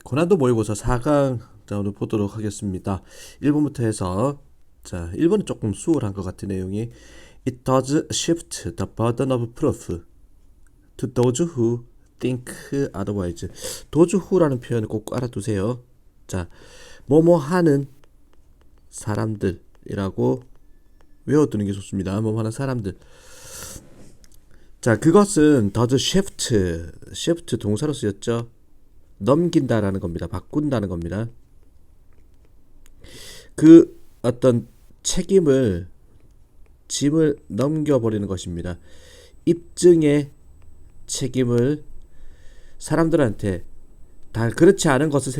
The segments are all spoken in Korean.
고난도 모의고사 4강 자 오늘 보도록 하겠습니다. 1번부터 해서 자 1번은 조금 수월한 것 같은 내용이 It does shift the burden of proof to those who think otherwise. those who라는 표현을 꼭 알아두세요. 자 뭐뭐 하는 사람들이라고 외워두는 게 좋습니다. 뭐뭐 하는 사람들. 자 그것은 does shift 동사로 쓰였죠. 넘긴다라는 겁니다. 바꾼다는 겁니다. 그 어떤 책임을 짐을 넘겨버리는 것입니다. 입증의 책임을 사람들한테 다 그렇지 않은 것을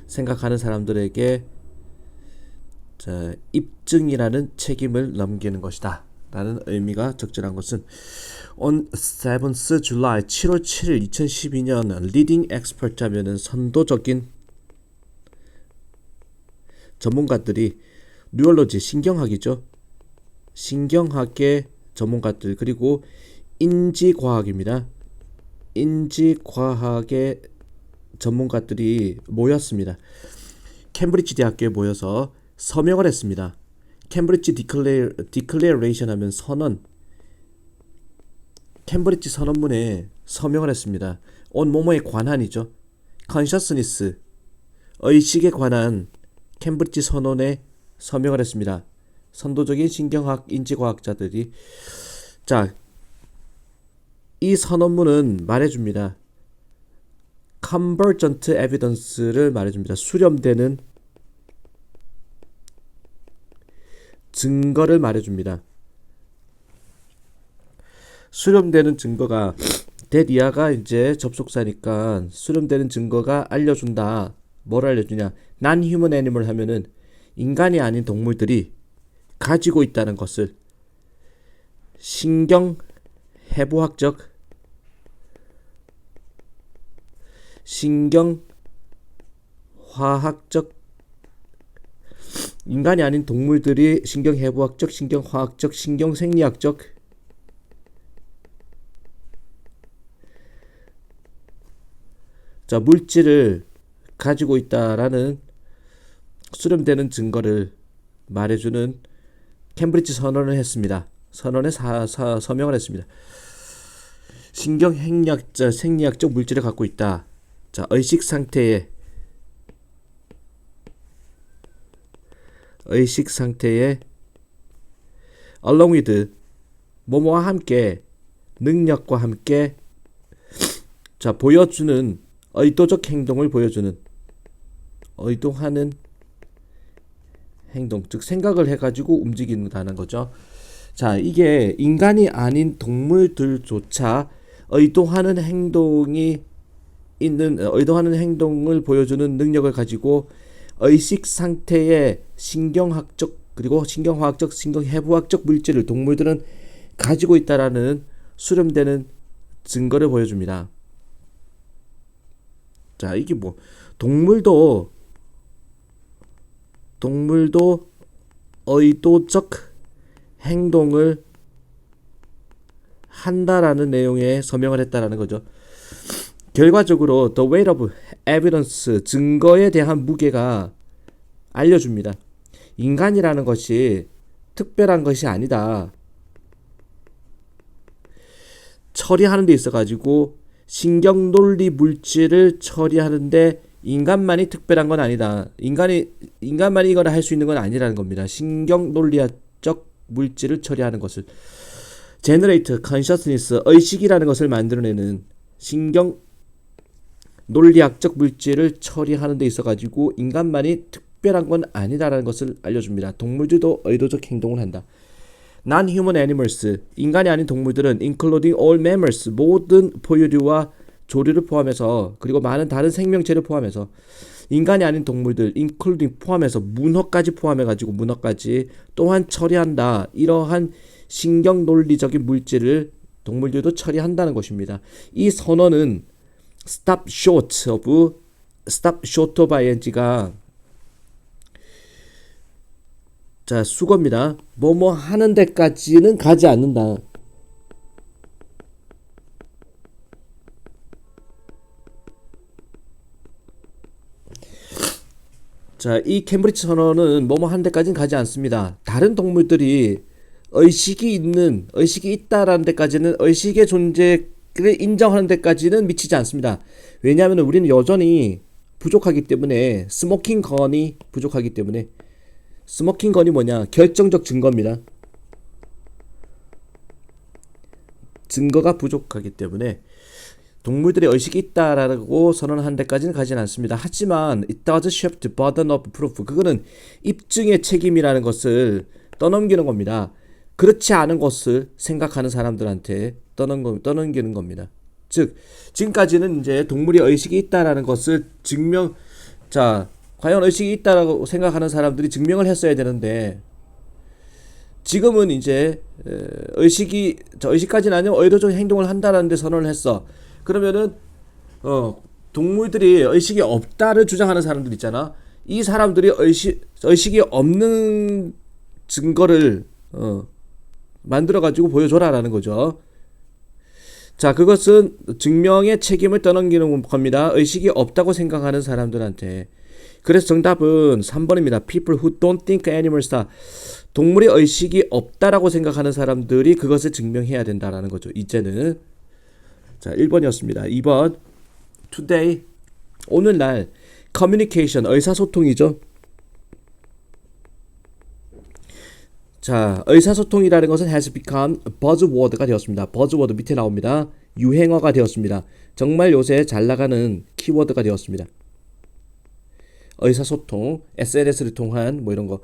생각하는 사람들에게 자, 입증이라는 책임을 넘기는 것이다 라는 의미가 적절한 것은 On 7th July 7월 7일 2012년 leading expert 하면은 선도적인 전문가들이 뉴럴로지 신경학이죠. 신경학의 전문가들 그리고 인지과학입니다. 인지과학의 전문가들이 모였습니다. 캠브리지 대학교에 모여서 서명을 했습니다. 캠브리지 디클레이션 하면 선언, 캠브리지 선언문에 서명을 했습니다. on 뭐뭐에 관한이죠. consciousness, 의식에 관한 캠브리지 선언에 서명을 했습니다. 선도적인 신경학 인지과학자들이 자, 이 선언문은 말해줍니다. convergent evidence를 말해줍니다. 수렴되는 증거를 말해줍니다. 수렴되는 증거가 데디아가 이제 접속사니까 수렴되는 증거가 알려준다. 뭘 알려주냐? non-human animal 하면은 인간이 아닌 동물들이 가지고 있다는 것을 신경해부학적 신경화학적 인간이 아닌 동물들이 신경해부학적, 신경화학적, 신경생리학적 자 물질을 가지고 있다라는 수렴되는 증거를 말해주는 캠브리지 선언을 했습니다. 선언에 서명을 했습니다. 신경행리학자, 생리학적 물질을 갖고 있다. 자 의식 상태에 along with 뭐뭐와 함께 능력과 함께 자 보여주는 의도적 행동을 보여주는 의도하는 행동 즉 생각을 해가지고 움직인다는 거죠. 자 이게 인간이 아닌 동물들조차 의도하는 행동을 보여주는 능력을 가지고 의식 상태의 신경학적 그리고 신경화학적, 신경해부학적 물질을 동물들은 가지고 있다라는 수렴되는 증거를 보여줍니다. 자 이게 뭐 동물도 의도적 행동을 한다라는 내용의 서명을 했다라는 거죠. 결과적으로 the weight of evidence 증거에 대한 무게가 알려줍니다. 인간이라는 것이 특별한 것이 아니다. 처리하는 데 있어가지고 신경논리 물질을 처리하는데 인간만이 특별한 건 아니다. 인간만이 이걸 할 수 있는 건 아니라는 겁니다. 신경논리학적 물질을 처리하는 것을 generate consciousness 의식이라는 것을 만들어내는 신경 논리학적 물질을 처리하는 데 있어가지고 인간만이 특별한 건 아니다라는 것을 알려줍니다. 동물들도 의도적 행동을 한다. Non-human animals 인간이 아닌 동물들은 including all mammals 모든 포유류와 조류를 포함해서 그리고 많은 다른 생명체를 포함해서 인간이 아닌 동물들 including 포함해서 문어까지 포함해가지고 문어까지 또한 처리한다. 이러한 신경 논리적인 물질을 동물들도 처리한다는 것입니다. 이 선언은 stop short of ing가 자 수거입니다. 뭐뭐 하는 데까지는 가지 않는다. 자, 이 캠브리지 선언은 뭐뭐 하는 데까지는 가지 않습니다. 다른 동물들이 의식이 있다라는 데까지는, 의식의 존재를 인정하는 데까지는 미치지 않습니다. 왜냐하면 우리는 여전히 부족하기 때문에, 스모킹 건이 부족하기 때문에. 스모킹 건이 뭐냐? 결정적 증거입니다. 증거가 부족하기 때문에 동물들의 의식이 있다라고 선언한 데까지는 가진 않습니다. 하지만 it does shift the burden of proof. 그거는 입증의 책임이라는 것을 떠넘기는 겁니다. 그렇지 않은 것을 생각하는 사람들한테 떠넘기는 겁니다. 즉, 지금까지는 이제 동물이 의식이 있다라는 것을 과연 의식이 있다라고 생각하는 사람들이 증명을 했어야 되는데, 지금은 이제 의식까지는 아니면 의도적 행동을 한다라는 데 선언을 했어. 그러면은 동물들이 의식이 없다를 주장하는 사람들 있잖아. 이 사람들이 의식이 없는 증거를 만들어 가지고 보여줘라라는 거죠. 자, 그것은 증명의 책임을 떠넘기는 겁니다. 의식이 없다고 생각하는 사람들한테. 그래서 정답은 3번입니다. People who don't think animals are. 동물의 의식이 없다라고 생각하는 사람들이 그것을 증명해야 된다라는 거죠. 이제는. 자, 1번이었습니다. 2번. Today. 오늘날. Communication. 의사소통이죠. 자, 의사소통이라는 것은 has become buzzword가 되었습니다. buzzword 밑에 나옵니다. 유행어가 되었습니다. 정말 요새 잘 나가는 키워드가 되었습니다. 의사소통, SNS를 통한 뭐 이런 거.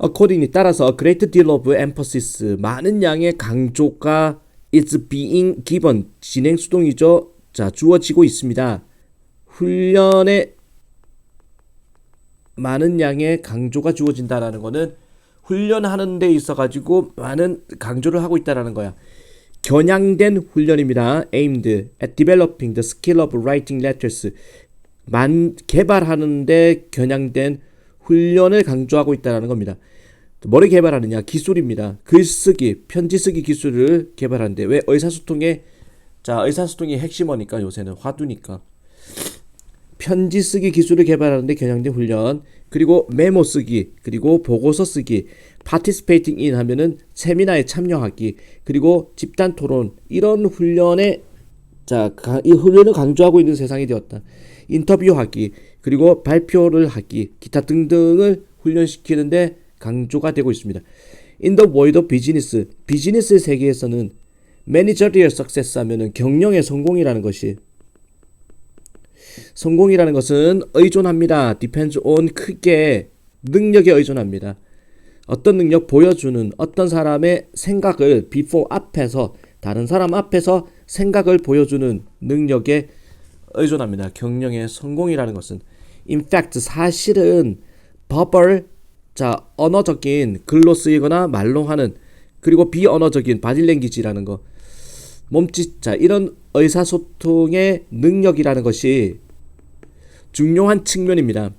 accordingly 따라서 a great deal of emphasis, 많은 양의 강조가 is being given, 진행 수동이죠. 자, 주어지고 있습니다. 훈련에 많은 양의 강조가 주어진다라는 거는 훈련하는 데 있어 가지고 많은 강조를 하고 있다라는 거야. 겨냥된 훈련입니다. aimed at developing the skill of writing letters. 개발하는데 겨냥된 훈련을 강조하고 있다는 겁니다. 뭐를 개발하느냐? 기술입니다. 글쓰기, 편지 쓰기 기술을 개발하는데, 왜? 의사소통의 핵심어니까, 요새는 화두니까. 편지 쓰기 기술을 개발하는데 겨냥된 훈련, 그리고 메모 쓰기, 그리고 보고서 쓰기, participating in 하면은 세미나에 참여하기, 그리고 집단 토론, 이런 훈련에 이 훈련을 강조하고 있는 세상이 되었다. 인터뷰하기, 그리고 발표를 하기, 기타 등등을 훈련시키는데 강조가 되고 있습니다. In the world of business, 비즈니스 세계에서는 managerial success 하면은 경영의 성공이라는 것이, 성공이라는 것은 의존합니다. depends on, 크게 능력에 의존합니다. 어떤 능력? 보여주는, 어떤 사람의 생각을 before 앞에서, 다른 사람 앞에서 생각을 보여주는 능력에 의존합니다. 경영의 성공이라는 것은. In fact, 사실은 verbal, 언어적인 글로 쓰이거나 말로 하는, 그리고 비언어적인 바디랭귀지라는 거, 몸짓, 이런 의사소통의 능력이라는 것이 중요한 측면입니다.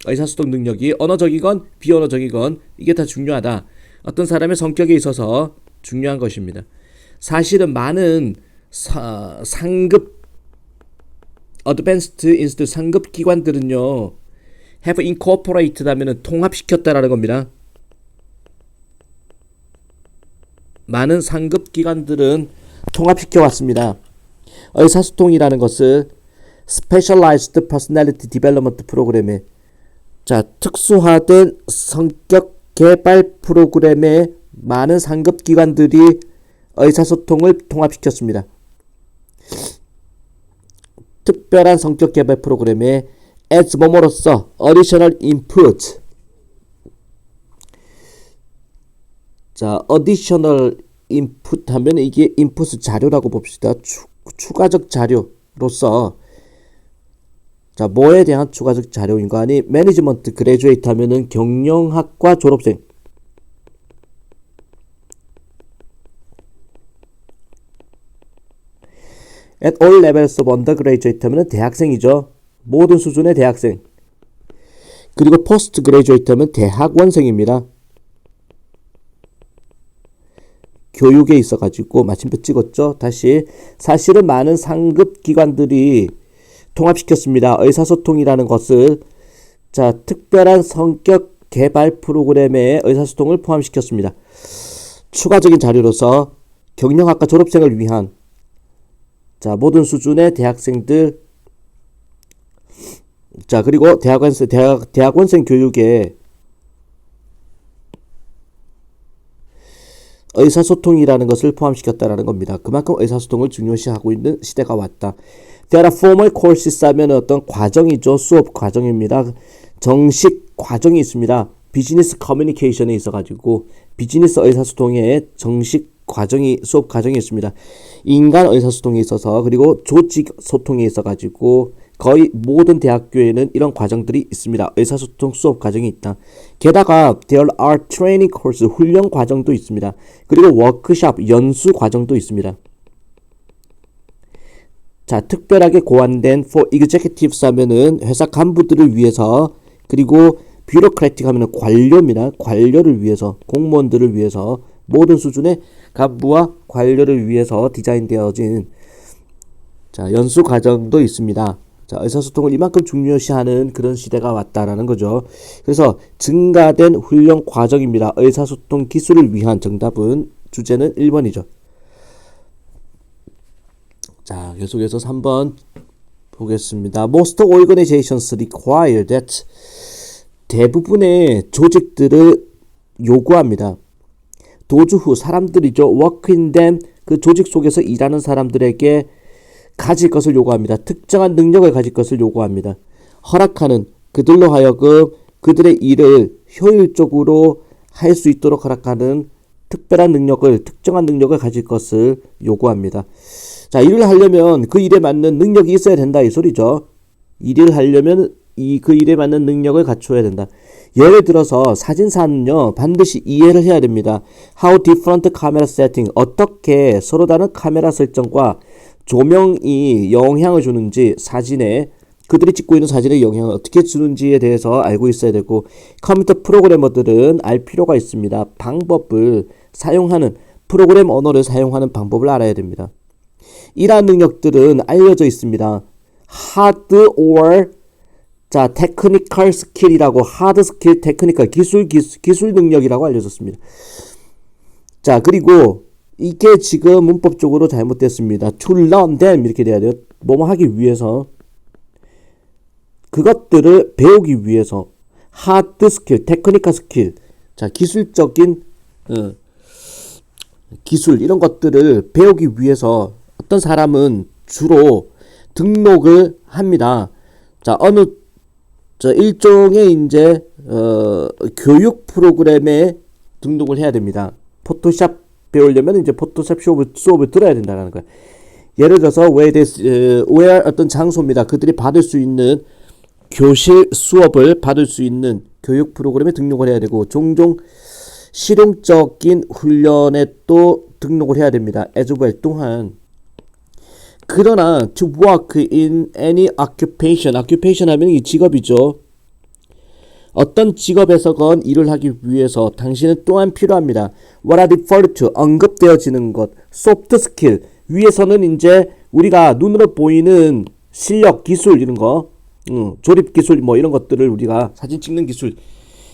의사소통 능력이 언어적이건 비언어적이건 이게 다 중요하다. 어떤 사람의 성격에 있어서 중요한 것입니다. 사실은 많은 상급 Advanced Institute 상급 기관들은요, have incorporated 하면은 통합시켰다라는 겁니다. 많은 상급 기관들은 통합시켜 왔습니다. 의사소통이라는 것을 Specialized Personality Development 프로그램에, 특수화된 성격 개발 프로그램에 많은 상급 기관들이 의사소통을 통합시켰습니다. 특별한 성격 개발 프로그램에 as 뭐뭐로서 additional input. additional input 하면 이게 input 자료라고 봅시다. 추가적 자료로서, 뭐에 대한 추가적 자료인가 하니 매니지먼트 그레주에이트 하면은 경영학과 졸업생. At all levels of undergraduate 하면은 대학생이죠. 모든 수준의 대학생. 그리고 postgraduate 하면 대학원생입니다. 교육에 있어가지고 마침표 찍었죠. 다시, 사실은 많은 상급 기관들이 통합시켰습니다. 의사소통이라는 것을 자, 특별한 성격 개발 프로그램에 의사소통을 포함시켰습니다. 추가적인 자료로서 경영학과 졸업생을 위한 자, 모든 수준의 대학생들 자, 그리고 대학원생 교육에 의사소통이라는 것을 포함시켰다라는 겁니다. 그만큼 의사소통을 중요시하고 있는 시대가 왔다. There are formal courses 하면 어떤 과정이죠. 수업 과정입니다. 정식 과정이 있습니다. 비즈니스 커뮤니케이션에 있어가지고 비즈니스 의사소통에 정식 과정이 수업 과정이 있습니다. 인간 의사소통에 있어서 그리고 조직 소통에 있어가지고 거의 모든 대학교에는 이런 과정들이 있습니다. 의사소통 수업 과정이 있다. 게다가 there are training course 훈련 과정도 있습니다. 그리고 워크숍 연수 과정도 있습니다. 자, 특별하게 고안된 for executives 하면은 회사 간부들을 위해서 그리고 bureaucratic 하면은 관료입니다. 관료를 위해서 공무원들을 위해서 모든 수준의 간부와 관료를 위해서 디자인되어진 자, 연수 과정도 있습니다. 자, 의사소통을 이만큼 중요시하는 그런 시대가 왔다라는 거죠. 그래서 증가된 훈련 과정입니다. 의사소통 기술을 위한 정답은 주제는 1번이죠. 자, 계속해서 3번 보겠습니다. Most organizations require that 대부분의 조직들을 요구합니다. 도주 후 사람들이죠. work in them 그 조직 속에서 일하는 사람들에게 가질 것을 요구합니다. 특정한 능력을 가질 것을 요구합니다. 허락하는 그들로 하여금 그들의 일을 효율적으로 할 수 있도록 허락하는 특별한 능력을 특정한 능력을 가질 것을 요구합니다. 자, 일을 하려면 그 일에 맞는 능력이 있어야 된다 이 소리죠. 일을 하려면 그 일에 맞는 능력을 갖춰야 된다. 예를 들어서 사진사는요 반드시 이해를 해야 됩니다. How different camera setting 어떻게 서로 다른 카메라 설정과 조명이 영향을 주는지 사진에 그들이 찍고 있는 사진에 영향을 어떻게 주는지에 대해서 알고 있어야 되고 컴퓨터 프로그래머들은 알 필요가 있습니다. 방법을 사용하는 프로그램 언어를 사용하는 방법을 알아야 됩니다. 이러한 능력들은 알려져 있습니다. hard or 자, 테크니컬 스킬이라고 하드 스킬, 테크니컬 기술 능력이라고 알려졌습니다. 자, 그리고 이게 지금 문법적으로 잘못됐습니다. To learn them 이렇게 돼야 돼요. 뭐뭐 하기 위해서 그것들을 배우기 위해서 하드 스킬, 테크니컬 스킬 자, 기술적인 기술 이런 것들을 배우기 위해서 어떤 사람은 주로 등록을 합니다. 자, 어느 일종의 이제 교육 프로그램에 등록을 해야 됩니다. 포토샵 배우려면 이제 포토샵 수업을 들어야 된다는 거예요. 예를 들어서 where 어떤 장소입니다. 그들이 받을 수 있는 교실 수업을 받을 수 있는 교육 프로그램에 등록을 해야 되고 종종 실용적인 훈련에 또 등록을 해야 됩니다. as well 또한 그러나 to work in any occupation 하면 이 직업이죠. 어떤 직업에서건 일을 하기 위해서 당신은 또한 필요합니다. what are referred to 언급되어지는 것 soft skill 위에서는 이제 우리가 눈으로 보이는 실력, 기술 이런 거 조립 기술 뭐 이런 것들을 우리가 사진 찍는 기술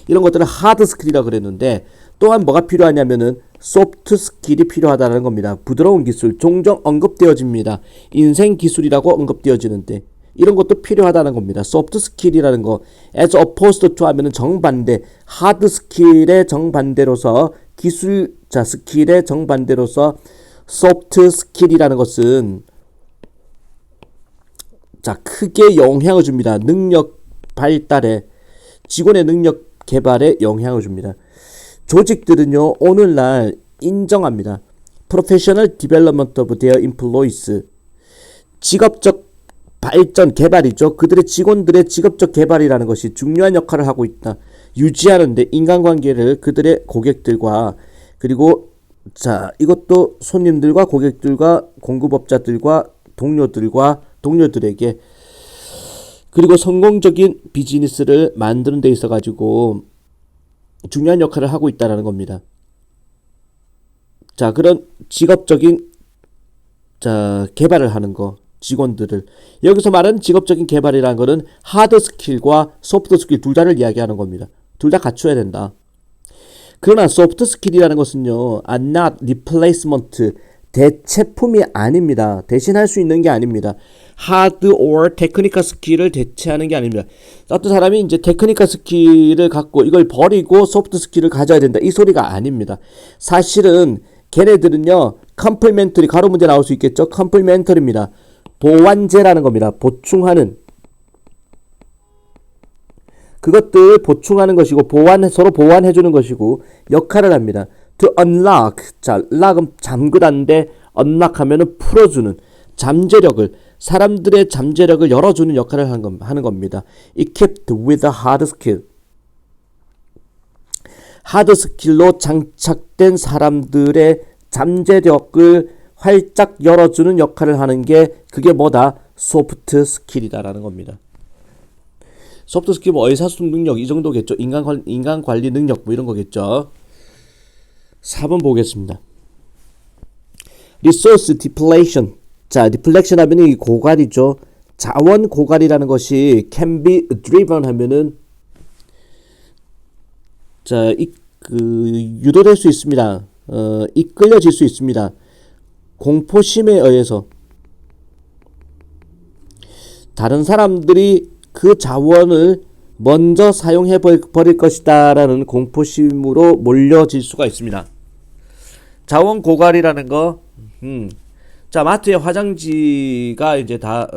이런 것들을 하드 스킬이라고 그랬는데 또한 뭐가 필요하냐면은 소프트 스킬이 필요하다는 겁니다. 부드러운 기술 종종 언급되어집니다. 인생 기술이라고 언급되어지는데 이런 것도 필요하다는 겁니다. 소프트 스킬이라는 거 as opposed to 하면은 정반대 하드 스킬의 정반대로서 기술자 스킬의 정반대로서 소프트 스킬이라는 것은 자 크게 영향을 줍니다. 능력 발달에 직원의 능력 개발에 영향을 줍니다. 조직들은요 오늘날 인정합니다. Professional Development of their employees 직업적 발전 개발이죠. 그들의 직원들의 직업적 개발이라는 것이 중요한 역할을 하고 있다. 유지하는데 인간관계를 그들의 고객들과 그리고 자 이것도 손님들과 고객들과 공급업자들과 동료들에게 그리고 성공적인 비즈니스를 만드는 데 있어 가지고 중요한 역할을 하고 있다는 겁니다. 자, 그런 직업적인 자, 개발을 하는 거. 직원들을. 여기서 말하는 직업적인 개발이라는 것은 하드 스킬과 소프트 스킬 둘 다를 이야기하는 겁니다. 둘 다 갖춰야 된다. 그러나 소프트 스킬이라는 것은요, are not replacement, 대체품이 아닙니다. 대신할 수 있는 게 아닙니다. hard or technical 스킬을 대체하는 게 아닙니다. 어떤 사람이 이제 테크니컬 스킬을 갖고 이걸 버리고 소프트 스킬을 가져야 된다. 이 소리가 아닙니다. 사실은 걔네들은요, 컴플멘터리, 가로 문제 나올 수 있겠죠? 컴플멘터리입니다. 보완제라는 겁니다. 보충하는. 그것들 보충하는 것이고 서로 보완해주는 것이고 역할을 합니다. To unlock, 자, lock은 잠그다인데 unlock 하면은 풀어주는 잠재력을, 사람들의 잠재력을 열어주는 역할을 하는 겁니다. Equipped with a hard skill. 하드 스킬로 장착된 사람들의 잠재력을 활짝 열어주는 역할을 하는 게 그게 뭐다? 소프트 스킬이다라는 겁니다. 소프트 스킬 뭐 의사소통 능력 이 정도겠죠. 인간 관리 능력 뭐 이런 거겠죠. 4번 보겠습니다. Resource depletion. 자, depletion 하면은 이 고갈이죠. 자원 고갈이라는 것이 can be driven 하면은 자, 유도될 수 있습니다. 이끌려질 수 있습니다. 공포심에 의해서 다른 사람들이 그 자원을 먼저 사용해 버릴 것이다 라는 공포심으로 몰려질 수가 있습니다. 자원 고갈이라는 거, 자, 마트에 화장지가 이제 다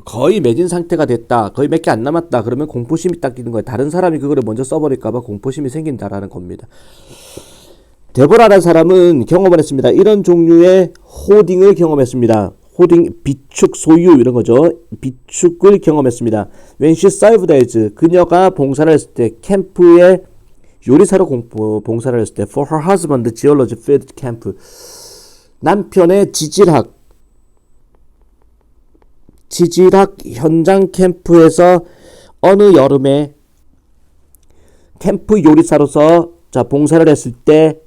거의 매진 상태가 됐다, 거의 몇 개 안 남았다 그러면 공포심이 딱 끼는 거예요. 다른 사람이 그거를 먼저 써버릴까봐 공포심이 생긴다라는 겁니다. 데보라라는 사람은 경험을 했습니다. 이런 종류의 호딩을 경험했습니다. 호딩, 비축, 소유 이런 거죠. 비축을 경험했습니다. When she served as, 그녀가 봉사를 했을 때, 캠프에 요리사로 봉사를 했을 때, for her husband geology field camp, 남편의 지질학 현장 캠프에서 어느 여름에 캠프 요리사로서 자 봉사를 했을 때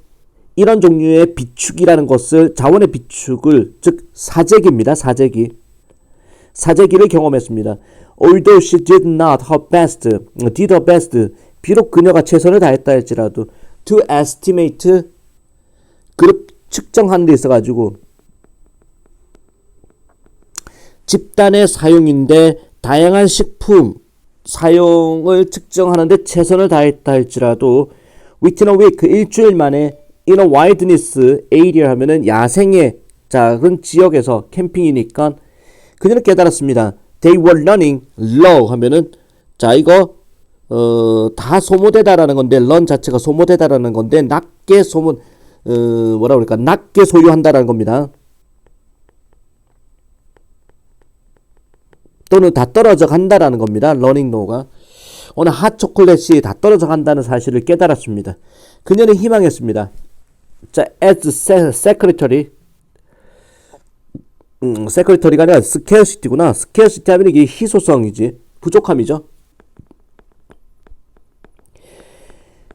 이런 종류의 비축이라는 것을, 자원의 비축을, 즉 사재기입니다. 사재기를 경험했습니다. Although she did not her best, did her best, 비록 그녀가 최선을 다했다 할지라도 to estimate, 그룹 측정하는 데 있어가지고 집단의 사용인데 다양한 식품 사용을 측정하는데 최선을 다했다 할지라도 within a week, 일주일 만에 in a wilderness area 하면은 야생의 작은 지역에서 캠핑이니까 그녀는 깨달았습니다. They were running low 하면은 자 이거 다 소모되다라는 건데 run 자체가 소모되다라는 건데 낮게 뭐라 그럴까 낮게 소유한다라는 겁니다. 또는 다 떨어져 간다라는 겁니다. running low가 오늘 핫초콜릿이 다 떨어져 간다는 사실을 깨달았습니다. 그녀는 희망했습니다. 자, as secretary, secretary가 아니라 scarcity구나. scarcity 하면 이게 희소성이지, 부족함이죠.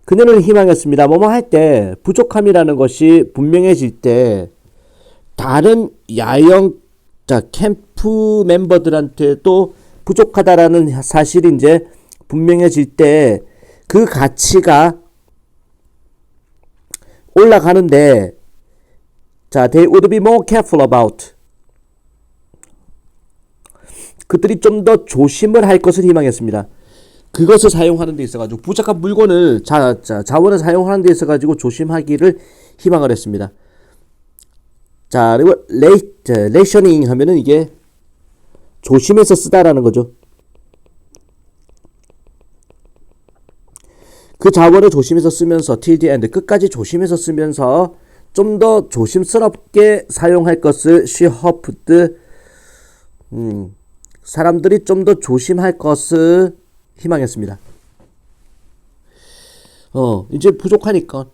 그녀는 희망했습니다. 뭐뭐 할 때 부족함이라는 것이 분명해질 때 다른 야영, 자, 캠프 멤버들한테도 부족하다라는 사실이 이제 분명해질 때 그 가치가 올라가는데, 자, they would be more careful about, 그들이 좀 더 조심을 할 것을 희망했습니다. 그것을 사용하는 데 있어가지고 부족한 물건을 자원을 사용하는 데 있어가지고 조심하기를 희망을 했습니다. 자, 그리고 레이셔닝 하면은 이게 조심해서 쓰다라는 거죠. 그 자원을 조심해서 쓰면서 till the end, 끝까지 조심해서 쓰면서 좀 더 조심스럽게 사용할 것을 she hoped, 사람들이 좀 더 조심할 것을 희망했습니다. 이제 부족하니까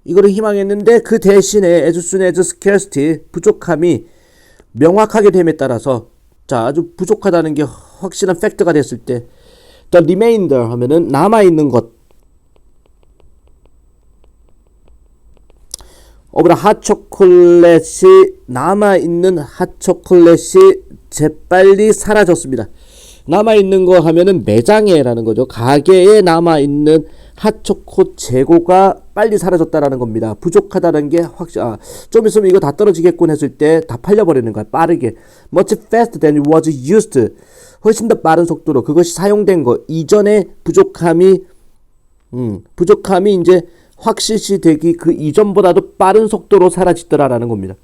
이거를 희망했는데 그 대신에 as soon as scarcity, 부족함이 명확하게 됨에 따라서 자 아주 부족하다는 게 확실한 팩트가 됐을 때 the remainder 하면은 남아있는 것, of the hot chocolate이 남아있는 핫초콜릿이 재빨리 사라졌습니다. 남아있는 거 하면은 매장에라는 거죠. 가게에 남아있는 핫초코 재고가 빨리 사라졌다라는 겁니다. 부족하다는 게 좀 있으면 이거 다 떨어지겠군 했을 때 다 팔려버리는 거야. 빠르게. Much faster than it was used. 훨씬 더 빠른 속도로 그것이 사용된 거. 이전에 부족함이 이제 확실시 되기 그 이전보다도 빠른 속도로 사라지더라라는 겁니다.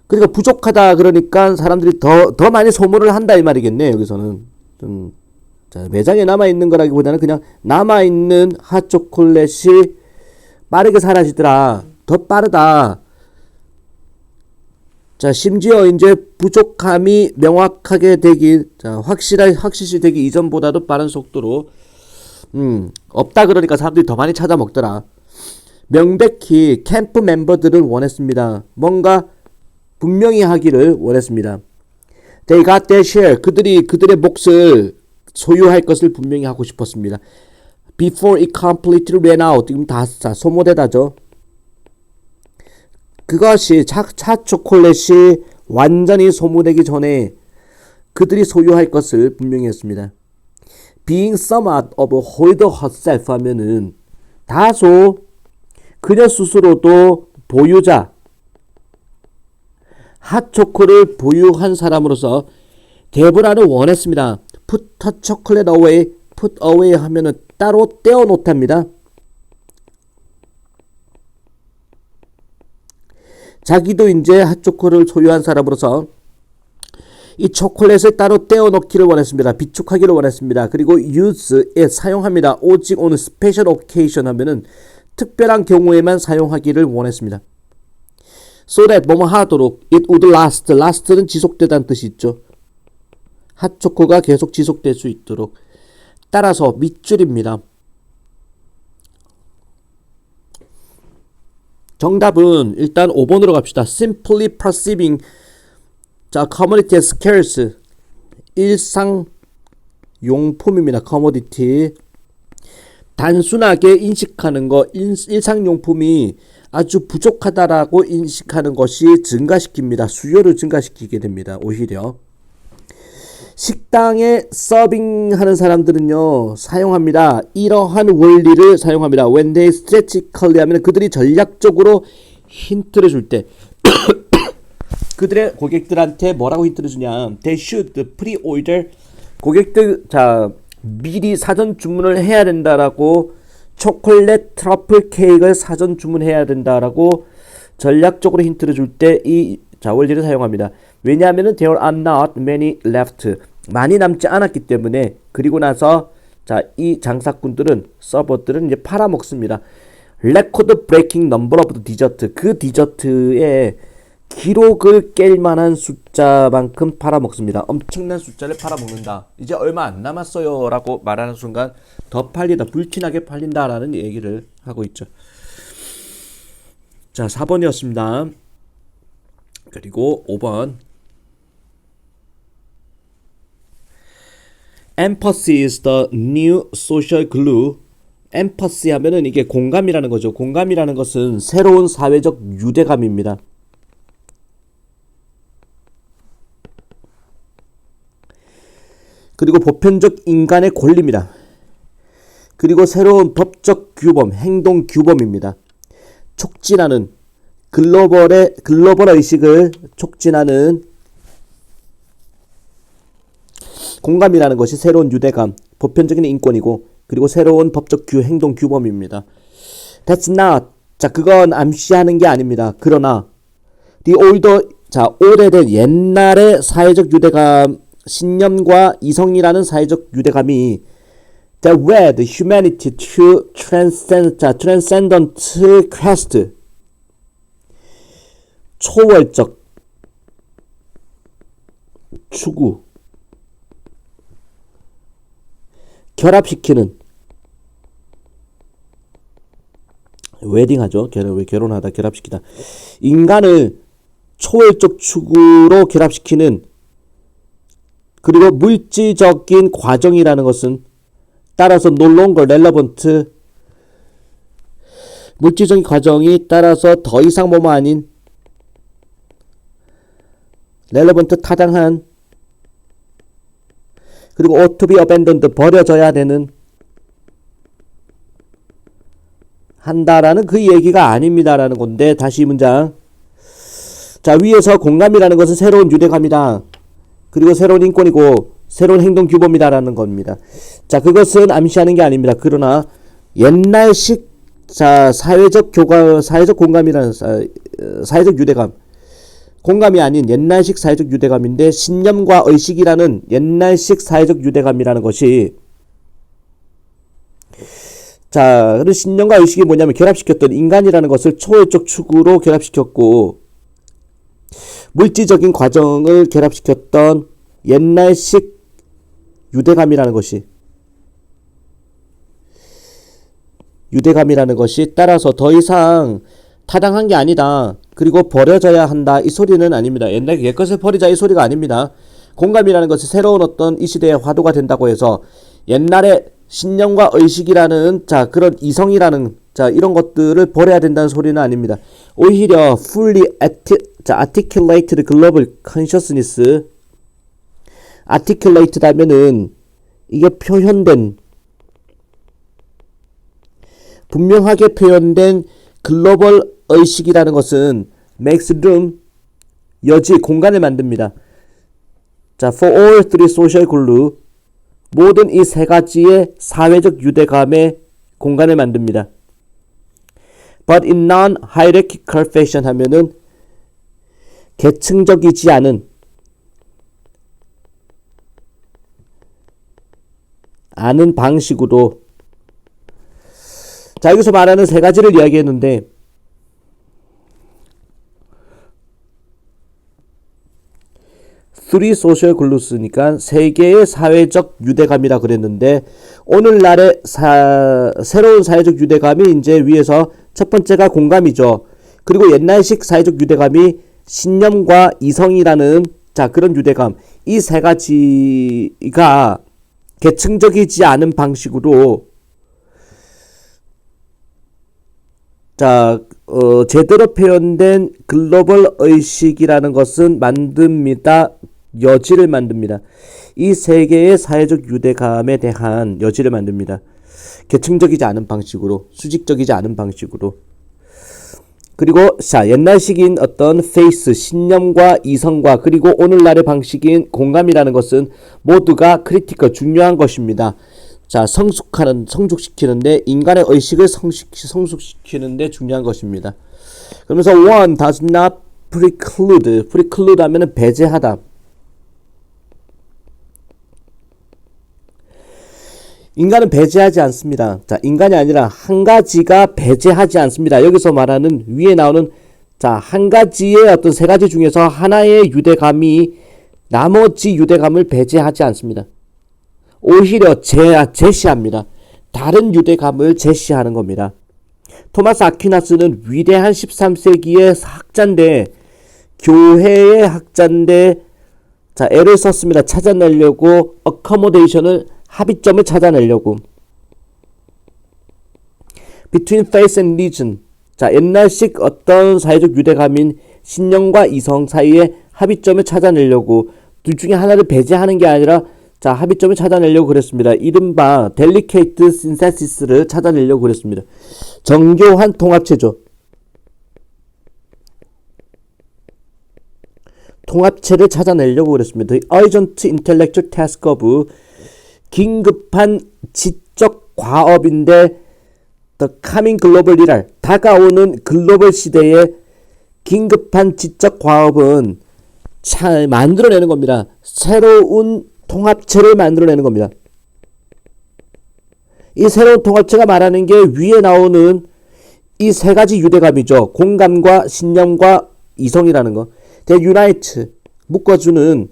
그러니까 부족하다 그러니까 사람들이 더 많이 소모를 한다 이 말이겠네. 여기서는 자, 매장에 남아있는 거라기보다는 그냥 남아있는 핫초콜릿이 빠르게 사라지더라. 더 빠르다. 자, 심지어 이제 부족함이 명확하게 되기, 자, 확실시 되기 이전보다도 빠른 속도로, 없다 그러니까 사람들이 더 많이 찾아 먹더라. 명백히 캠프 멤버들은 원했습니다. 뭔가 분명히 하기를 원했습니다. They got their share. 그들의 몫을 소유할 것을 분명히 하고 싶었습니다. Before it completely ran out. 지금 다 소모되다죠. 그것이 핫초콜릿이 완전히 소모되기 전에 그들이 소유할 것을 분명히 했습니다. Being somewhat of a hoarder herself 하면은 다소 그녀 스스로도 보유자, 핫초코를 보유한 사람으로서 대분할을 원했습니다. Put her chocolate away, put away 하면은 따로 떼어 놓답니다. 자기도 이제 핫초코를 소유한 사람으로서 이 초콜릿을 따로 떼어 놓기를 원했습니다. 비축하기를 원했습니다. 그리고 use에 사용합니다. 오직 on special occasion 하면은 특별한 경우에만 사용하기를 원했습니다. So that 뭐뭐 하도록 it would last. last는 지속되다는 뜻이 있죠. 핫초코가 계속 지속될 수 있도록. 따라서 밑줄입니다. 정답은 일단 5번으로 갑시다. Simply perceiving 자, commodity as scarce 일상용품입니다. commodity 단순하게 인식하는 거 일상용품이 아주 부족하다라고 인식하는 것이 증가시킵니다. 수요를 증가시키게 됩니다. 오히려 식당에 서빙하는 사람들은요 사용합니다. 이러한 원리를 사용합니다. When they strategically 하면 그들이 전략적으로 힌트를 줄 때 그들의 고객들한테 뭐라고 힌트를 주냐? They should pre-order 고객들 자 미리 사전 주문을 해야 된다라고 초콜릿 트러플 케이크를 사전 주문해야 된다라고 전략적으로 힌트를 줄 때 이 원리를 사용합니다. 왜냐하면은 there are not many left 많이 남지 않았기 때문에 그리고 나서 자 이 장사꾼들은 서버들은 이제 팔아먹습니다. record breaking number of the dessert 그 디저트의 기록을 깰 만한 숫자만큼 팔아먹습니다. 엄청난 숫자를 팔아먹는다. 이제 얼마 안 남았어요 라고 말하는 순간 더 팔린다. 불티나게 팔린다라는 얘기를 하고 있죠. 자 4번이었습니다. 그리고 5번 Empathy is the new social glue. Empathy 하면은 이게 공감이라는 거죠. 공감이라는 것은 새로운 사회적 유대감입니다. 그리고 보편적 인간의 권리입니다. 그리고 새로운 법적 규범, 행동 규범입니다. 촉진하는 글로벌 의식을 촉진하는 공감이라는 것이 새로운 유대감, 보편적인 인권이고 그리고 새로운 법적 행동 규범입니다. That's not. 자, 그건 암시하는 게 아닙니다. 그러나 the older 오래된 옛날의 사회적 유대감 신념과 이성이라는 사회적 유대감이 that led humanity to transcendent quest 초월적 추구 결합시키는 웨딩하죠. 결혼하다 결합시키다 인간을 초월적 추구로 결합시키는 그리고 물질적인 과정이라는 것은 따라서 no longer relevant 물질적인 과정이 따라서 더 이상 뭐뭐 아닌 relevant 타당한, 그리고 ought to be abandoned 버려져야 되는, 한다라는 그 얘기가 아닙니다라는 건데, 다시 이 문장. 자, 위에서 공감이라는 것은 새로운 유대감이다. 그리고 새로운 인권이고 새로운 행동 규범이다라는 겁니다. 자, 그것은 암시하는 게 아닙니다. 그러나 옛날식 사회적 공감이라는 사회적 유대감, 공감이 아닌 옛날식 사회적 유대감인데, 신념과 의식이라는 옛날식 사회적 유대감이라는 것이, 자, 그런 신념과 의식이 뭐냐면 결합시켰던 인간이라는 것을 초월적 추구로 결합시켰고, 물질적인 과정을 결합시켰던 옛날식 유대감이라는 것이, 따라서 더 이상 타당한 게 아니다. 그리고 버려져야 한다. 이 소리는 아닙니다. 옛것을 버리자 이 소리가 아닙니다. 공감이라는 것이 새로운 어떤 이 시대의 화두가 된다고 해서 옛날에 신념과 의식이라는 그런 이성이라는 이런 것들을 버려야 된다는 소리는 아닙니다. 오히려 fully articulated global consciousness, articulated 하면은 이게 표현된, 분명하게 표현된 글로벌 의식이라는 것은 makes room, 여지, 공간을 만듭니다. for all three social glue, 모든 이 세 가지의 사회적 유대감의 공간을 만듭니다. But in non-hierarchical fashion 하면은 계층적이지 않은 방식으로. 자, 여기서 말하는 세 가지를 이야기했는데, three social glues니까 세 개의 사회적 유대감이라 그랬는데, 오늘날의 새로운 사회적 유대감이 이제 위에서 첫 번째가 공감이죠. 그리고 옛날식 사회적 유대감이 신념과 이성이라는 그런 유대감, 이 세 가지가 계층적이지 않은 방식으로 제대로 표현된 글로벌 의식이라는 것은 만듭니다. 여지를 만듭니다. 이 세 개의 사회적 유대감에 대한 여지를 만듭니다. 계층적이지 않은 방식으로, 수직적이지 않은 방식으로. 그리고 옛날식인 어떤 페이스, 신념과 이성과, 그리고 오늘날의 방식인 공감이라는 것은 모두가 크리티컬, 중요한 것입니다. 성숙시키는데, 인간의 의식을 성숙시키는데 중요한 것입니다. 그러면서 one does not preclude 하면은 배제하다. 인간은 배제하지 않습니다. 인간이 아니라 한 가지가 배제하지 않습니다. 여기서 말하는 위에 나오는 한 가지의 어떤 세 가지 중에서 하나의 유대감이 나머지 유대감을 배제하지 않습니다. 오히려 제시합니다. 다른 유대감을 제시하는 겁니다. 토마스 아퀴나스는 위대한 13세기의 학자인데, 교회의 학자인데, 애를 썼습니다. 찾아내려고, accommodation을, 합의점을 찾아내려고. Between faith and religion. 옛날식 어떤 사회적 유대감인 신념과 이성 사이에 합의점을 찾아내려고, 둘 중에 하나를 배제하는 게 아니라 합의점을 찾아내려고 그랬습니다. 이른바 delicate synthesis를 찾아내려고 그랬습니다. 정교한 통합체죠. 통합체를 찾아내려고 그랬습니다. The urgent intellectual task of, 긴급한 지적 과업인데, the coming global era, 다가오는 글로벌 시대의 긴급한 지적 과업은 만들어내는 겁니다. 새로운 통합체를 만들어내는 겁니다. 이 새로운 통합체가 말하는 게 위에 나오는 이 세 가지 유대감이죠. 공감과 신념과 이성이라는 거. They unite, 묶어주는,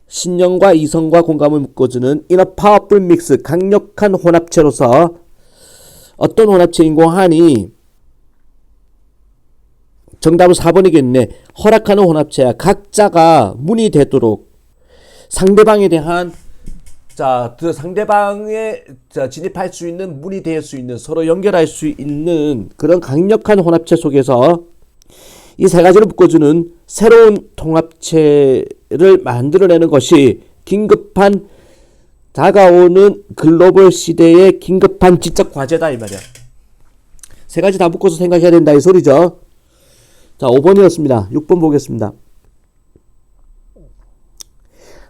신념과 이성과 공감을 묶어주는 in a powerful mix, 강력한 혼합체로서. 어떤 혼합체인고 하니 정답은 4번이겠네. 허락하는 혼합체야. 각자가 문이 되도록 상대방에 대한 그 상대방에 진입할 수 있는, 문이 될 수 있는, 서로 연결할 수 있는 그런 강력한 혼합체 속에서 이 세 가지를 묶어주는 새로운 통합체를 만들어내는 것이 긴급한 다가오는 글로벌 시대의 긴급한 지적 과제다 이 말이야. 세 가지 다 묶어서 생각해야 된다 이 소리죠. 자, 5번이었습니다. 6번 보겠습니다.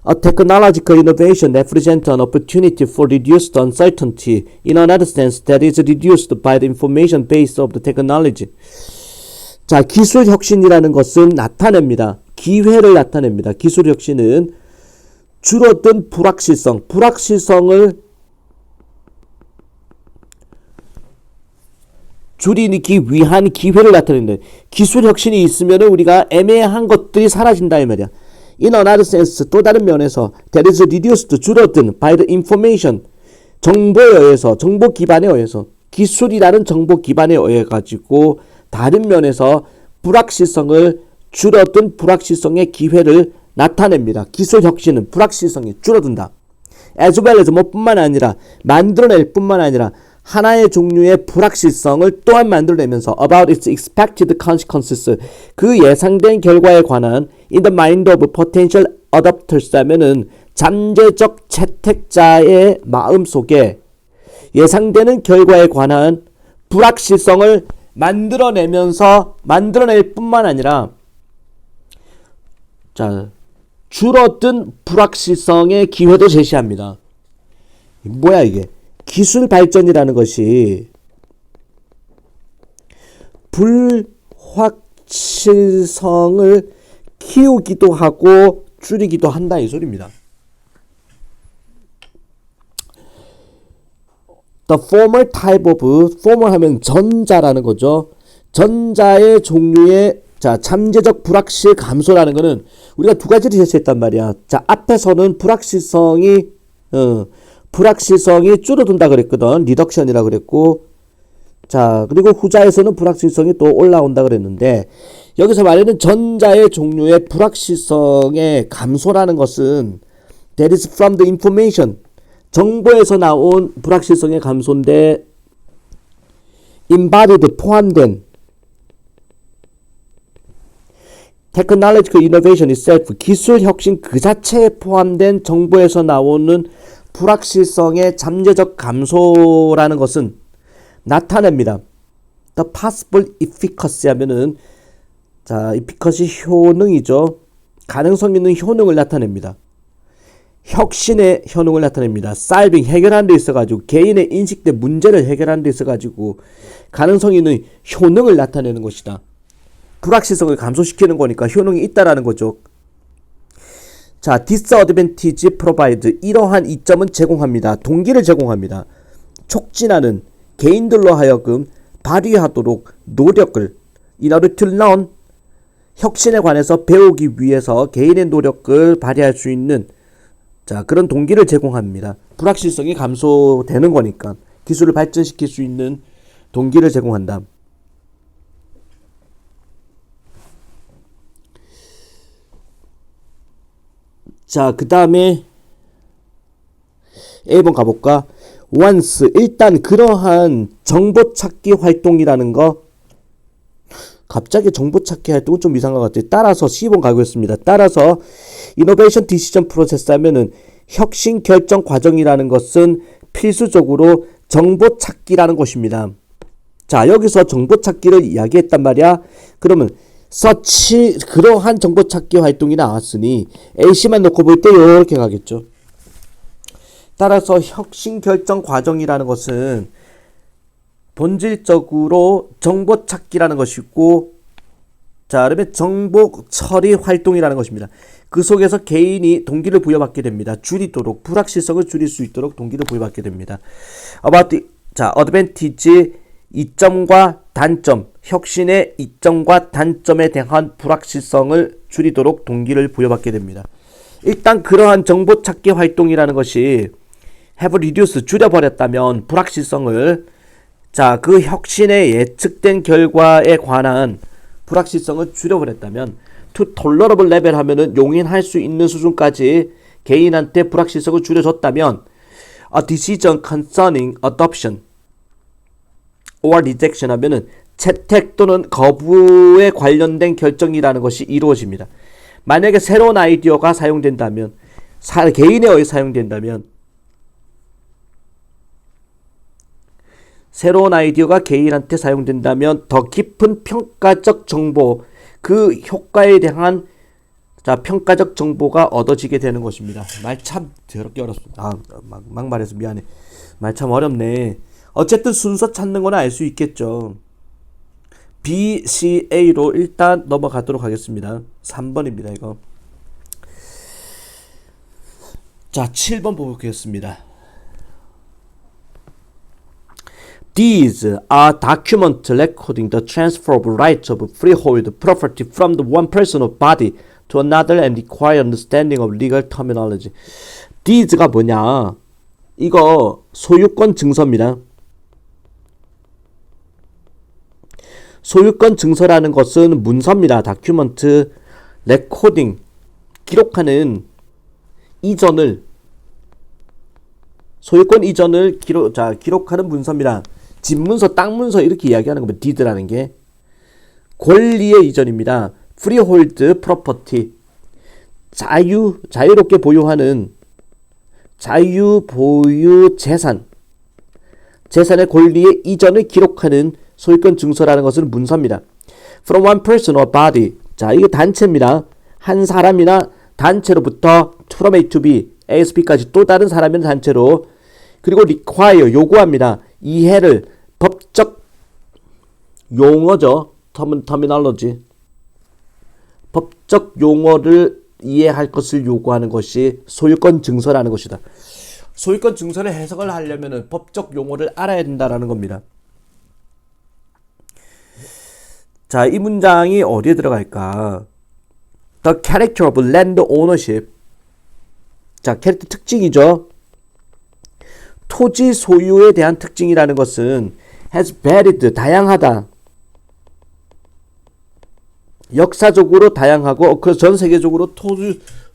A technological innovation that presents an opportunity for reduced uncertainty in another sense that is reduced by the information base of the technology. 자, 기술 혁신이라는 것은 나타냅니다. 기회를 나타냅니다. 기술 혁신은 줄어든 불확실성을 줄이기 위한 기회를 나타낸다. 기술 혁신이 있으면 우리가 애매한 것들이 사라진다 이 말이야. In another sense, 또 다른 면에서 that is reduced, 줄어든 by the information, 정보에 의해서, 정보 기반에 의해서, 기술이라는 정보 기반에 의해 가지고 다른 면에서 불확실성을 줄어든 불확실성의 기회를 나타냅니다. 기술 혁신은 불확실성이 줄어든다. As well as 뭐뿐만 아니라 만들어낼 뿐만 아니라 하나의 종류의 불확실성을 또한 만들어내면서 about its expected consequences, 그 예상된 결과에 관한 in the mind of potential adopters 하면은 잠재적 채택자의 마음속에 예상되는 결과에 관한 불확실성을 만들어낼 뿐만 아니라 자, 줄어든 불확실성의 기회도 제시합니다. 뭐야 이게? 기술 발전이라는 것이 불확실성을 키우기도 하고 줄이기도 한다 이 소리입니다. The former type of, former 하면 전자라는 거죠. 전자의 종류의 자, 잠재적 불확실 감소라는 거는 우리가 두 가지를 제시했단 말이야. 자, 앞에서는 불확실성이 줄어든다 그랬거든. 리덕션이라 그랬고, 자, 그리고 후자에서는 불확실성이 또 올라온다 그랬는데, 여기서 말하는 전자의 종류의 불확실성의 감소라는 것은 that is from the information, 정보에서 나온 불확실성의 감소인데 embodied, 포함된 technological innovation itself, 기술 혁신 그 자체에 포함된 정보에서 나오는 불확실성의 잠재적 감소라는 것은 나타냅니다. The possible efficacy 하면은 자, efficacy 효능이죠. 가능성 있는 효능을 나타냅니다. 혁신의 효능을 나타냅니다. solving, 해결하는 데 있어가지고 개인의 인식된 문제를 해결하는 데 있어가지고 가능성 있는 효능을 나타내는 것이다. 불확실성을 감소시키는 거니까 효능이 있다라는 거죠. 자, disadvantage provide, 이러한 이점은 제공합니다. 동기를 제공합니다. 촉진하는 개인들로 하여금 발휘하도록 노력을 in order to learn, 혁신에 관해서 배우기 위해서 개인의 노력을 발휘할 수 있는 자, 그런 동기를 제공합니다. 불확실성이 감소되는 거니까 기술을 발전시킬 수 있는 동기를 제공한다. 자, 그 다음에 A번 가볼까? once, 일단 그러한 정보찾기 활동이라는 거, 갑자기 정보찾기 활동은 좀 이상한 것 같아요. 따라서 C번 가겠습니다. 따라서 innovation decision process 하면은 혁신 결정 과정이라는 것은 필수적으로 정보찾기라는 것입니다. 자, 여기서 정보찾기를 이야기했단 말이야. 그러면 서치, 그러한 정보찾기 활동이 나왔으니 A씨만 놓고 볼 때 이렇게 가겠죠. 따라서 혁신 결정 과정이라는 것은 본질적으로 정보찾기라는 것이고, 자, 그러면 정보 처리 활동이라는 것입니다. 그 속에서 개인이 동기를 부여받게 됩니다. 줄이도록, 불확실성을 줄일 수 있도록 동기를 부여받게 됩니다. about the, 자, advantage, 이점과 단점, 혁신의 이점과 단점에 대한 불확실성을 줄이도록 동기를 부여받게 됩니다. 일단 그러한 정보찾기 활동이라는 것이 have reduced, 줄여버렸다면 불확실성을, 자, 그 혁신의 예측된 결과에 관한 불확실성을 줄여버렸다면 to tolerable level 하면은 용인할 수 있는 수준까지 개인한테 불확실성을 줄여줬다면 a decision concerning adoption or rejection 하면은 채택 또는 거부에 관련된 결정이라는 것이 이루어집니다. 만약에 새로운 아이디어가 사용된다면, 개인에 의해 사용된다면, 새로운 아이디어가 개인한테 사용된다면 더 깊은 평가적 정보, 그 효과에 대한 평가적 정보가 얻어지게 되는 것입니다. 말 참 더럽게 어렵습니다. 막 말해서 미안해. 말 참 어렵네. 어쨌든 순서 찾는 건 알 수 있겠죠. B, C, A로 일단 넘어가도록 하겠습니다. 3번입니다, 이거. 자, 7번 보겠습니다. These are documents recording the transfer of rights of freehold property from the one person or body to another and require understanding of legal terminology. These가 뭐냐? 이거 소유권 증서입니다. 소유권 증서라는 것은 문서입니다. 다큐먼트, 레코딩, 기록하는 이전을, 소유권 이전을 기록하는 문서입니다. 집문서, 땅문서 이렇게 이야기하는 겁니다. deed라는 게 권리의 이전입니다. freehold property, 자유롭게 보유하는 자유보유 재산의 권리의 이전을 기록하는 소유권 증서라는 것은 문서입니다. From one person or body, 자, 이거 단체입니다. 한 사람이나 단체로부터 from A to B, A에서 B까지 또 다른 사람이나 단체로, 그리고 require, 요구합니다. 이해를, 법적 용어죠. terminology, 법적 용어를 이해할 것을 요구하는 것이 소유권 증서라는 것이다. 소유권 증서를 해석을 하려면 법적 용어를 알아야 된다라는 겁니다. 자, 이 문장이 어디에 들어갈까? The character of land ownership. 자, 캐릭터 특징이죠. 토지 소유에 대한 특징이라는 것은 has varied, 다양하다. 역사적으로 다양하고, 그래서 전 세계적으로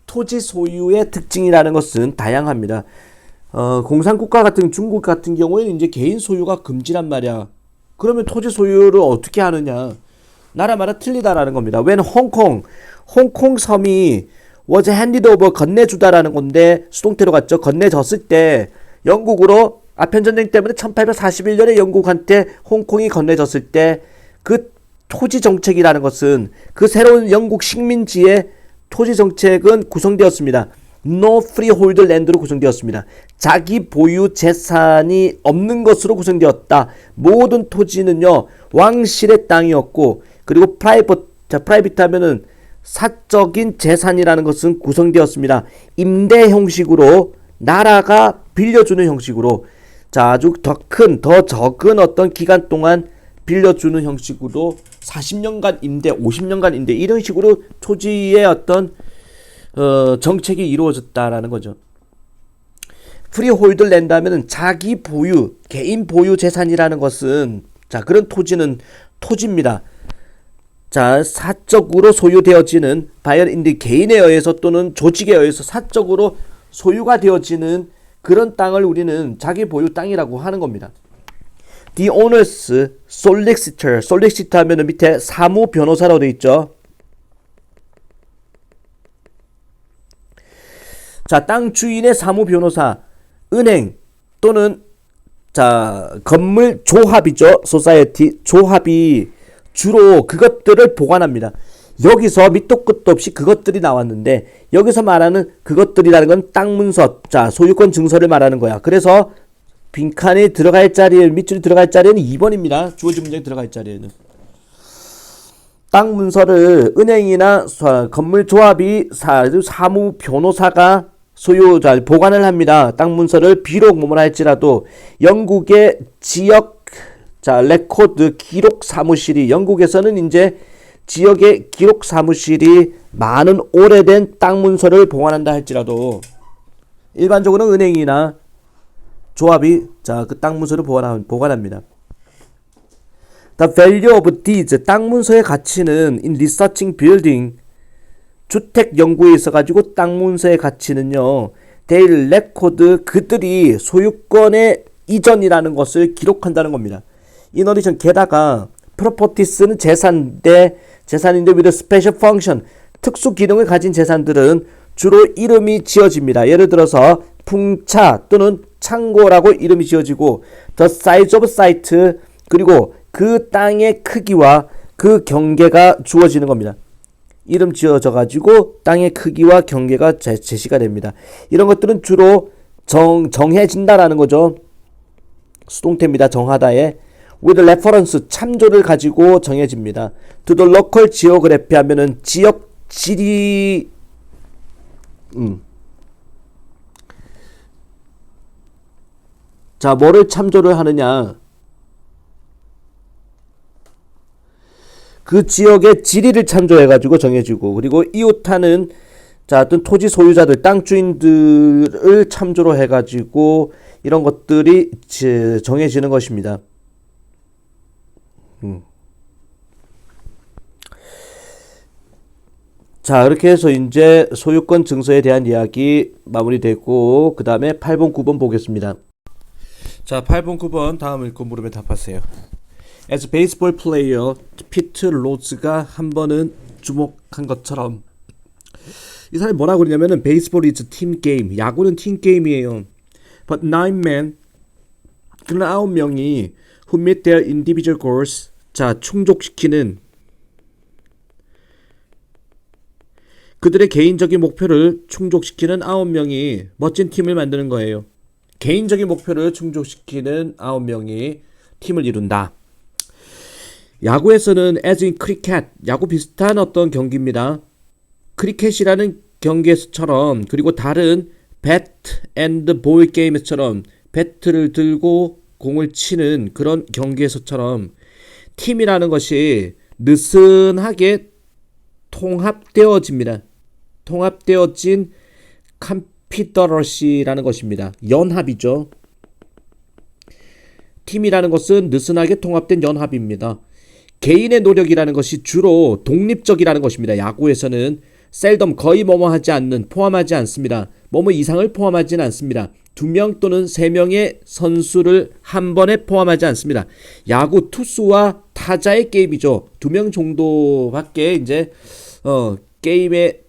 토지 소유의 특징이라는 것은 다양합니다. 공산국가 같은 중국 같은 경우에는 이제 개인 소유가 금지란 말이야. 그러면 토지 소유를 어떻게 하느냐? 나라마다 틀리다라는 겁니다. When 홍콩 섬이 was handed over, 건네주다라는 건데 수동태로 갔죠. 건네졌을 때 영국으로 아편전쟁 때문에 1841년에 영국한테 홍콩이 건네졌을 때 그 토지 정책이라는 것은, 그 새로운 영국 식민지의 토지 정책은 구성되었습니다. No freehold land로 구성되었습니다. 자기 보유 재산이 없는 것으로 구성되었다. 모든 토지는요, 왕실의 땅이었고, 그리고 프라이빗 하면은 사적인 재산이라는 것은 구성되었습니다. 임대 형식으로, 나라가 빌려주는 형식으로, 자, 아주 더 적은 어떤 기간 동안 빌려주는 형식으로 40년간 임대, 50년간 임대, 이런 식으로 토지의 어떤 정책이 이루어졌다라는 거죠. 프리홀드 랜드 하면은 자기 보유, 개인 보유 재산이라는 것은, 자, 그런 토지는 토지입니다. 자, 사적으로 소유되어지는, 바이언인디, 개인에 의해서 또는 조직에 의해서 사적으로 소유가 되어지는 그런 땅을 우리는 자기 보유 땅이라고 하는 겁니다. The owner's solicitor 하면은 밑에 사무 변호사라고 되어 있죠. 자, 땅 주인의 사무 변호사, 은행 또는 자, 건물 조합이죠. 소사이어티, 조합이 주로 그것들을 보관합니다. 여기서 밑도 끝도 없이 그것들이 나왔는데, 여기서 말하는 그것들이라는 건 땅 문서, 자, 소유권 증서를 말하는 거야. 그래서 빈칸에 들어갈 자리에, 밑줄이 들어갈 자리에는 2번입니다. 주어진 문장에 들어갈 자리에는. 땅 문서를 은행이나 건물 조합이 사무 변호사가 보관을 합니다. 땅 문서를 비록 뭐뭐라 할지라도 영국의 지역, 자, 레코드 기록 사무실이, 영국에서는 이제 지역의 기록 사무실이 많은 오래된 땅 문서를 보관한다 할지라도 일반적으로 은행이나 조합이, 자, 그 땅 문서를 보관합니다. The value of deeds, 땅 문서의 가치는 in researching building, 주택 연구에 있어가지고 땅 문서의 가치는요, they record, 그들이 소유권의 이전이라는 것을 기록한다는 겁니다. In addition, 게다가 properties는 재산인데 with a special function, 특수 기능을 가진 재산들은 주로 이름이 지어집니다. 예를 들어서 풍차 또는 창고라고 이름이 지어지고 the size of site, 그리고 그 땅의 크기와 그 경계가 주어지는 겁니다. 이름 지어져 가지고 땅의 크기와 경계가 제시가 됩니다. 이런 것들은 주로 정해진다라는 거죠. 수동태입니다. 정하다에 with reference, 참조를 가지고 정해집니다. to the local geography 하면은 지역 지리 자, 뭐를 참조를 하느냐? 그 지역의 지리를 참조해가지고 정해지고, 그리고 이웃하는 자, 어떤 토지 소유자들, 땅 주인들을 참조로 해가지고 이런 것들이 정해지는 것입니다. 자, 그렇게 해서 이제 소유권 증서에 대한 이야기 마무리됐고, 그 다음에 8번, 9번 보겠습니다. 자, 8번, 9번 다음 읽고 물으면 답하세요. As a baseball player, 피트 로즈가 한 번은 주목한 것처럼, 이 사람이 뭐라고 그러냐면은 baseball is a team game, 야구는 팀 게임이에요. But 9men, 그러나 9명이 who meet their individual goals, 자, 충족시키는 그들의 개인적인 목표를 충족시키는 9명이 멋진 팀을 만드는 거예요. 개인적인 목표를 충족시키는 9명이 팀을 이룬다. 야구에서는 as in cricket, 야구 비슷한 어떤 경기입니다. 크리켓이라는 경기에서처럼, 그리고 다른 bat and ball 게임에서처럼 배트를 들고 공을 치는 그런 경기에서처럼 팀이라는 것이 느슨하게 통합되어집니다. 통합되어진 confederacy라는 것입니다. 연합이죠. 팀이라는 것은 느슨하게 통합된 연합입니다. 개인의 노력이라는 것이 주로 독립적이라는 것입니다. 야구에서는 seldom, 거의 뭐뭐 하지 않는, 포함하지 않습니다. 뭐뭐 이상을 포함하지는 않습니다. 2명 또는 3명의 선수를 한 번에 포함하지 않습니다. 야구 투수와 타자의 게임이죠. 2명 정도밖에 이제 게임에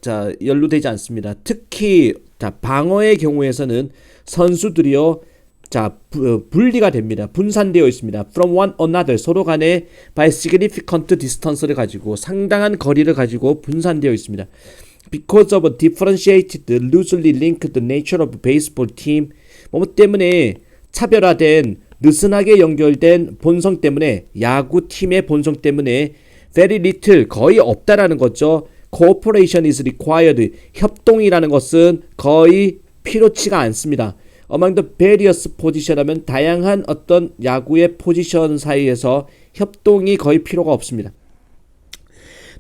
연루되지 않습니다. 특히 방어의 경우에서는 선수들이요, 분리가 됩니다. 분산되어 있습니다. From one another, 서로 간에 by significant distance를 가지고, 상당한 거리를 가지고 분산되어 있습니다. Because of a differentiated, loosely linked nature of baseball team, 뭐 때문에 차별화된, 느슨하게 연결된 본성 때문에, 야구팀의 본성 때문에 very little, 거의 없다라는 거죠. Cooperation is required, 협동이라는 것은 거의 필요치가 않습니다. Among the various position 하면 다양한 어떤 야구의 포지션 사이에서 협동이 거의 필요가 없습니다.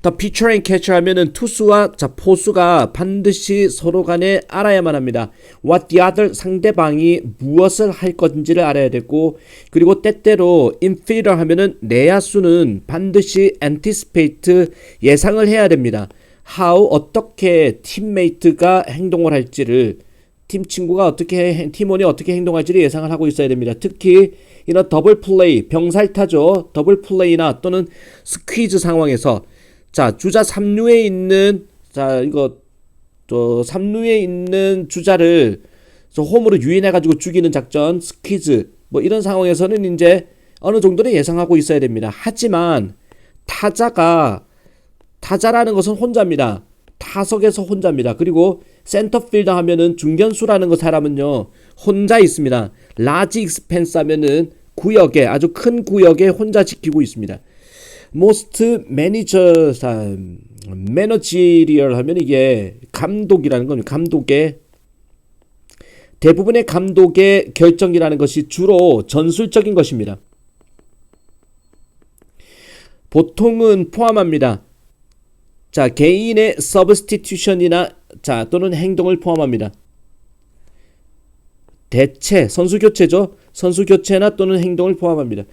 The pitcher and catcher 하면은 투수와 포수가 반드시 서로 간에 알아야만 합니다. What the other, 상대방이 무엇을 할 건지를 알아야 되고, 그리고 때때로 infielder 하면은 내야수는 반드시 anticipate, 예상을 해야 됩니다. How, 어떻게 팀메이트가 행동을 할지를, 팀 친구가 어떻게, 팀원이 어떻게 행동할지를 예상을 하고 있어야 됩니다. 특히 이런 더블 플레이, 병살타죠. 더블 플레이나 또는 스퀴즈 상황에서, 주자 3루에 있는, 3루에 있는 주자를 홈으로 유인해가지고 죽이는 작전, 스퀴즈, 뭐 이런 상황에서는 이제 어느 정도는 예상하고 있어야 됩니다. 하지만 타자라는 것은 혼자입니다. 타석에서 혼자입니다. 그리고 센터필더 하면은 중견수라는 그 사람은요, 혼자 있습니다. 라지 익스펜스 하면은 구역에, 아주 큰 구역에 혼자 지키고 있습니다. most managerial 하면 이게 감독이라는 겁니다. 감독의, 대부분의 감독의 결정이라는 것이 주로 전술적인 것입니다. 보통은 포함합니다. 개인의 substitution이나 또는 행동을 포함합니다. 대체, 선수 교체죠. 선수 교체나 또는 행동을 포함합니다.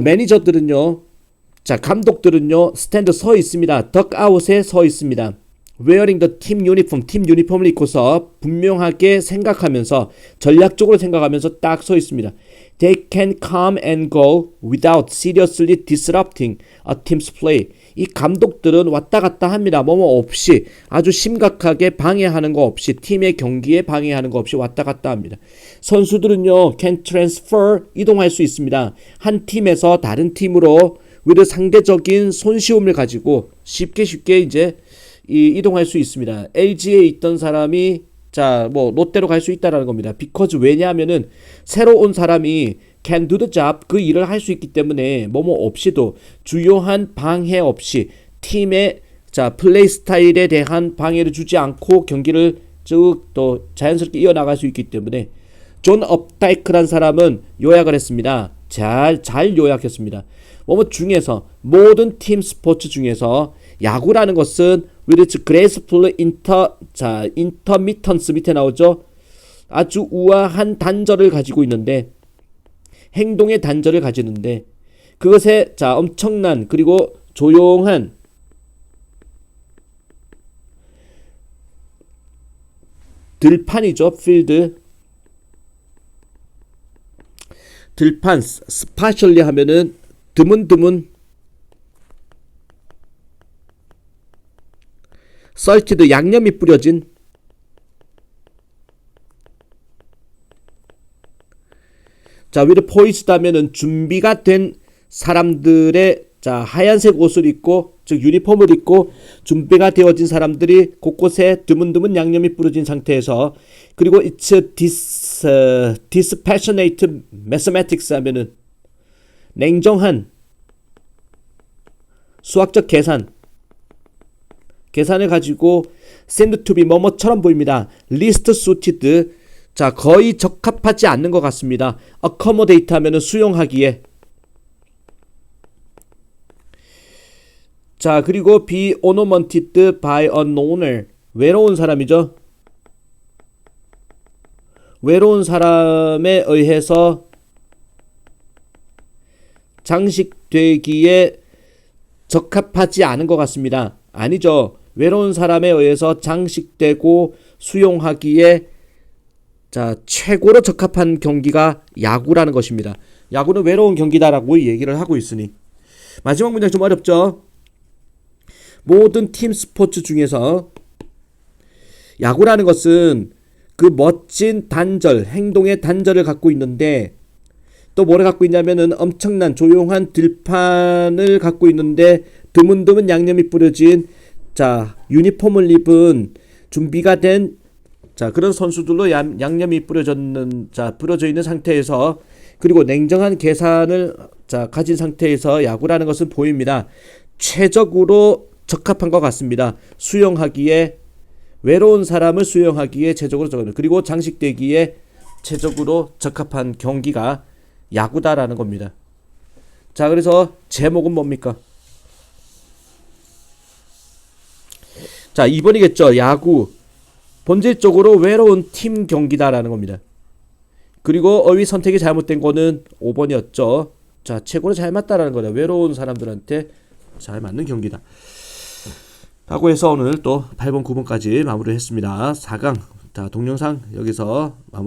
매니저들은요, 감독들은요, 스탠드 서 있습니다. 덕아웃에 서 있습니다. wearing the team uniform, 팀 유니폼을 입고서 분명하게 생각하면서, 전략적으로 생각하면서 딱 서 있습니다. They can come and go without seriously disrupting a team's play. 이 감독들은 왔다 갔다 합니다. 뭐뭐 없이 아주 심각하게 방해하는 거 없이 팀의 경기에 방해하는 거 없이 왔다 갔다 합니다. 선수들은요 can transfer 이동할 수 있습니다. 한 팀에서 다른 팀으로 with 상대적인 손쉬움을 가지고 쉽게 이제 이동할 수 있습니다. LG에 있던 사람이 자, 뭐 롯데로 갈 수 있다라는 겁니다. because 왜냐하면은 새로 온 사람이 can do the job 그 일을 할 수 있기 때문에 뭐뭐 없이도 주요한 방해 없이 팀의 자 플레이 스타일에 대한 방해를 주지 않고 경기를 쭉 또 자연스럽게 이어나갈 수 있기 때문에 존 업다이크란 사람은 요약을 했습니다. 잘 요약했습니다. 뭐뭐 중에서 모든 팀 스포츠 중에서 야구라는 것은 with its graceful intermittence 밑에 나오죠. 아주 우아한 단절을 가지고 있는데 행동의 단절을 가지는데 그것에 자 엄청난 그리고 조용한 들판이죠. 필드 들판 스파셜리 하면은 드문드문 썰티드 양념이 뿌려진 자 위로 포이스드 하면은 준비가 된 사람들의 자 하얀색 옷을 입고 즉 유니폼을 입고 준비가 되어진 사람들이 곳곳에 드문드문 양념이 뿌려진 상태에서 그리고 it's dispassionate mathematics 하면은 냉정한 수학적 계산을 가지고 seem to be 뭐뭐처럼 보입니다. least suited 자 거의 적합하지 않는 것 같습니다. accommodate 하면은 수용하기에 자 그리고 be ornamented by a loner 외로운 사람이죠. 외로운 사람에 의해서 장식되기에 적합하지 않은 것 같습니다. 아니죠. 외로운 사람에 의해서 장식되고 수용하기에 자 최고로 적합한 경기가 야구라는 것입니다. 야구는 외로운 경기다라고 얘기를 하고 있으니 마지막 문장 좀 어렵죠. 모든 팀 스포츠 중에서 야구라는 것은 그 멋진 단절, 행동의 단절을 갖고 있는데 또 뭐를 갖고 있냐면은 엄청난 조용한 들판을 갖고 있는데 드문드문 양념이 뿌려진 자 유니폼을 입은 준비가 된 자 그런 선수들로 양념이 뿌려져 있는 상태에서 그리고 냉정한 계산을 자 가진 상태에서 야구라는 것은 보입니다. 최적으로 적합한 것 같습니다. 수용하기에 외로운 사람을 수용하기에 최적으로 적합합니다. 그리고 장식되기에 최적으로 적합한 경기가 야구다라는 겁니다. 자 그래서 제목은 뭡니까? 자 2번이겠죠. 야구 본질적으로 외로운 팀 경기다라는 겁니다. 그리고 어휘 선택이 잘못된 거는 5번이었죠. 자 최고로 잘 맞다라는 거다. 외로운 사람들한테 잘 맞는 경기다. 라고 해서 오늘 또 8번 9번까지 마무리를 했습니다. 4강 자 동영상 여기서 마무리